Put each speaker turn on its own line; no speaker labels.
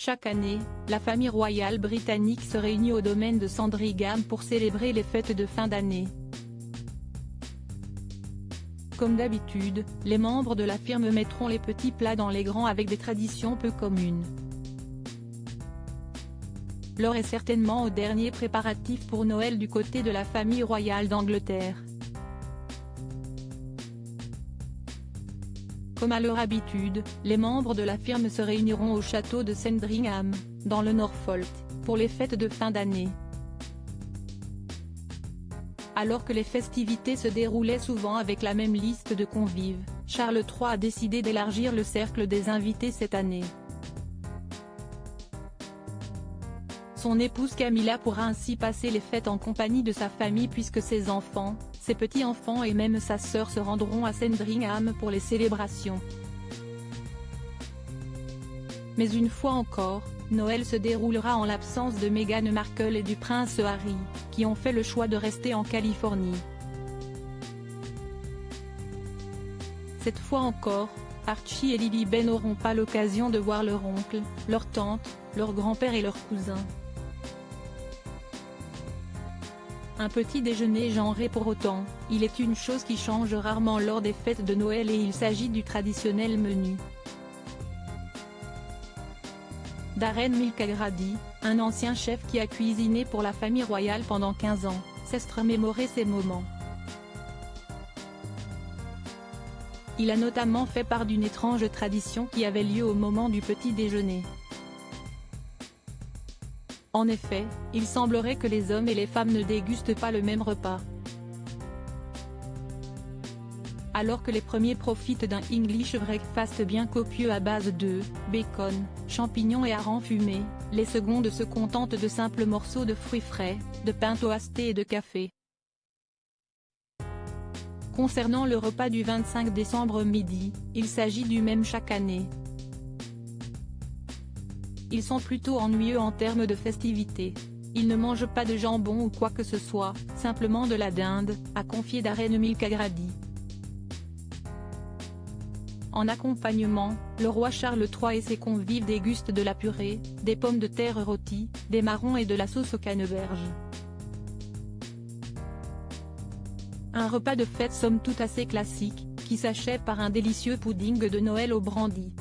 Chaque année, la famille royale britannique se réunit au domaine de Sandringham pour célébrer les fêtes de fin d'année. Comme d'habitude, les membres de la firme mettront les petits plats dans les grands avec des traditions peu communes. L'heure est certainement aux derniers préparatifs pour Noël du côté de la famille royale d'Angleterre. Comme à leur habitude, les membres de la firme se réuniront au château de Sandringham, dans le Norfolk, pour les fêtes de fin d'année. Alors que les festivités se déroulaient souvent avec la même liste de convives, Charles III a décidé d'élargir le cercle des invités cette année. Son épouse Camilla pourra ainsi passer les fêtes en compagnie de sa famille puisque ses enfants, ses petits-enfants et même sa sœur se rendront à Sandringham pour les célébrations. Mais une fois encore, Noël se déroulera en l'absence de Meghan Markle et du prince Harry, qui ont fait le choix de rester en Californie. Cette fois encore, Archie et Lily Ben n'auront pas l'occasion de voir leur oncle, leur tante, leur grand-père et leurs cousins. Un petit déjeuner genré pour autant, il est une chose qui change rarement lors des fêtes de Noël et il s'agit du traditionnel menu. Darren Mulcahy, un ancien chef qui a cuisiné pour la famille royale pendant 15 ans, sait se remémorer ces moments. Il a notamment fait part d'une étrange tradition qui avait lieu au moment du petit déjeuner. En effet, il semblerait que les hommes et les femmes ne dégustent pas le même repas. Alors que les premiers profitent d'un English breakfast bien copieux à base d'œufs, bacon, champignons et harengs fumés, les secondes se contentent de simples morceaux de fruits frais, de pain toasté et de café. Concernant le repas du 25 décembre midi, il s'agit du même chaque année. Ils sont plutôt ennuyeux en termes de festivités. Ils ne mangent pas de jambon ou quoi que ce soit, simplement de la dinde, a confié Darren Mulcahy. En accompagnement, le roi Charles III et ses convives dégustent de la purée, des pommes de terre rôties, des marrons et de la sauce au canneberge. Un repas de fête somme toute assez classique, qui s'achève par un délicieux pudding de Noël au brandy.